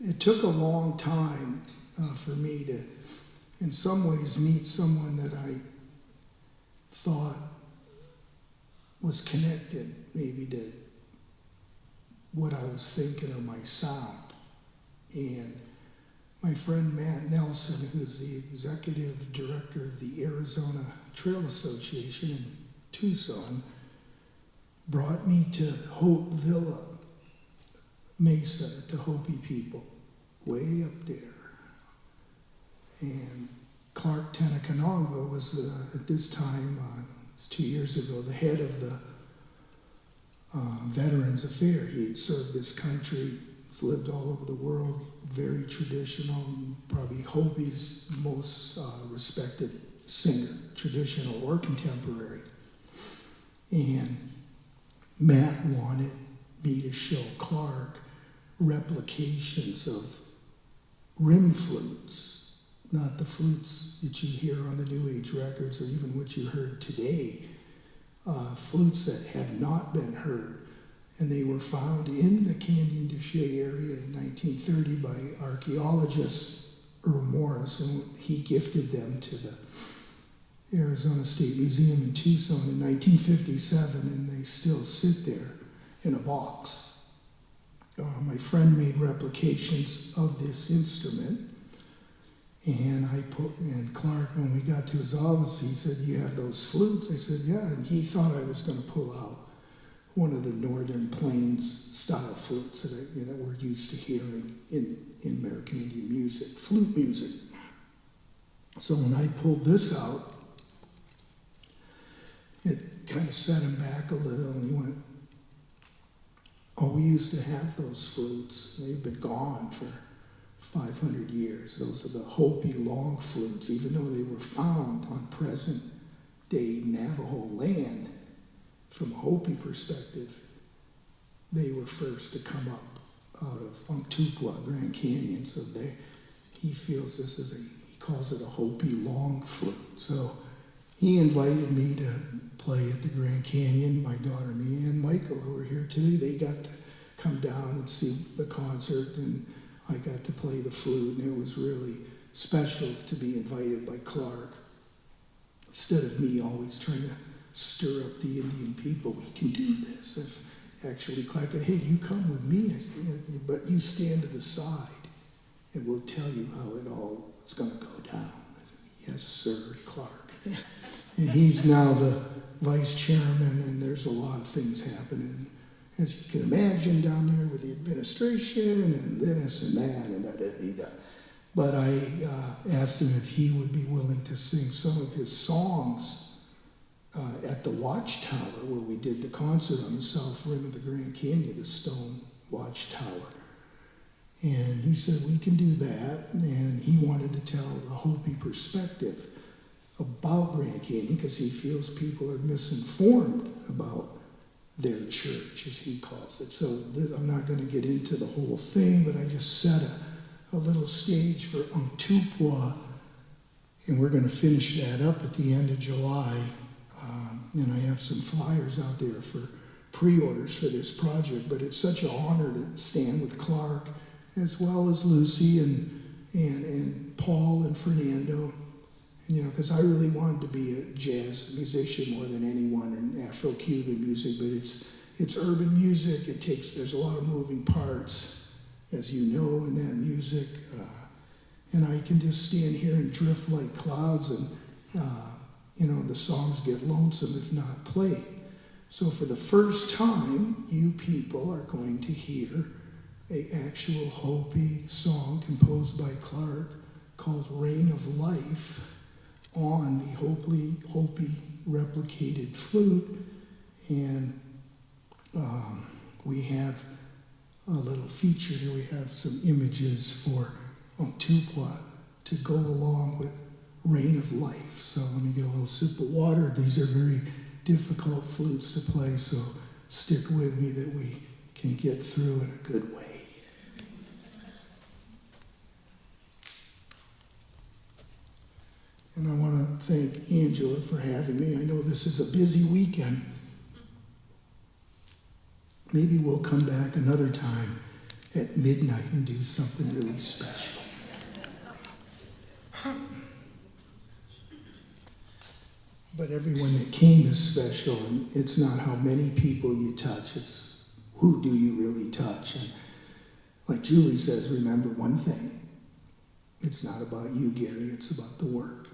it took a long time for me to, in some ways, meet someone that I thought was connected maybe to what I was thinking or my sound. And my friend Matt Nelson, who's the executive director of the Arizona Trail Association in Tucson, brought me to Hope Villa Mesa, to Hopi people, way up there. And Clark Tenakanongba was, at this time, it's 2 years ago, the head of the Veterans Affairs. He had served this country, he's lived all over the world, very traditional, probably Hopi's most respected singer, traditional or contemporary. And Matt wanted me to show Clark replications of rim flutes, not the flutes that you hear on the New Age records or even what you heard today, flutes that have not been heard. And they were found in the Canyon de Chelly area in 1930 by archaeologist Earl Morris, and he gifted them to the Arizona State Museum in Tucson in 1957, and they still sit there in a box. My friend made replications of this instrument, and and Clark, when we got to his office, he said, "You have those flutes?" I said, "Yeah," and he thought I was going to pull out one of the Northern Plains style flutes that we're used to hearing in American Indian music, flute music. So when I pulled this out, it kind of set him back a little, and he went, "Oh, we used to have those flutes. They've been gone for 500 years. Those are the Hopi long flutes, even though they were found on present-day Navajo land. From a Hopi perspective, they were first to come up out of Ongtupqa, Grand Canyon. So he feels this is he calls it a Hopi long flute. So he invited me to play at the Grand Canyon. My daughter, me, and Michael, who are here today, they got to come down and see the concert, and I got to play the flute, and it was really special to be invited by Clark. Instead of me always trying to stir up the Indian people, we can do this. If actually Clark said, "Hey, you come with me, but you stand to the side, and we'll tell you how it all is going to go down." I said, "Yes, sir, Clark." And he's now the vice chairman, and there's a lot of things happening, as you can imagine, down there with the administration and this and that and da-da-da-da. But I asked him if he would be willing to sing some of his songs at the Watchtower, where we did the concert on the south rim of the Grand Canyon, the stone Watchtower. And he said, "We can do that." And he wanted to tell the Hopi perspective about Grand Canyon, because he feels people are misinformed about their church, as he calls it. So I'm not going to get into the whole thing, but I just set a little stage for Ongtupqa, and we're going to finish that up at the end of July. And I have some flyers out there for pre-orders for this project, but it's such an honor to stand with Clark, as well as Lucy and Paul and Fernando, and, because I really wanted to be a jazz musician more than anyone, in Afro-Cuban music, but it's urban music. There's a lot of moving parts, as you know, in that music, and I can just stand here and drift like clouds, and the songs get lonesome if not played. So for the first time, you people are going to hear an actual Hopi song composed by Clark called "Rain of Life" on the Hopi replicated flute. And we have a little feature here. We have some images for Ongtupqa to go along with "Rain of Life." So let me get a little sip of water. These are very difficult flutes to play, so stick with me that we can get through in a good way. And I want to thank Angela for having me. I know this is a busy weekend. Maybe we'll come back another time at midnight and do something really special. But everyone that came is special, and it's not how many people you touch, it's who do you really touch. And like Julie says, remember one thing, it's not about you, Gary, it's about the work.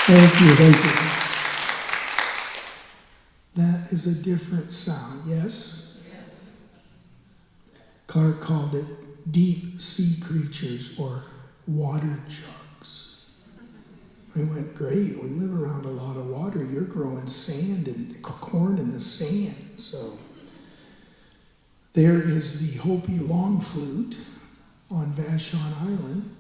Thank you, thank you. That is a different sound, yes? Yes. Clark called it deep sea creatures or water jugs. I went, great, we live around a lot of water. You're growing sand and corn in the sand. So there is the Hopi long flute on Vashon Island.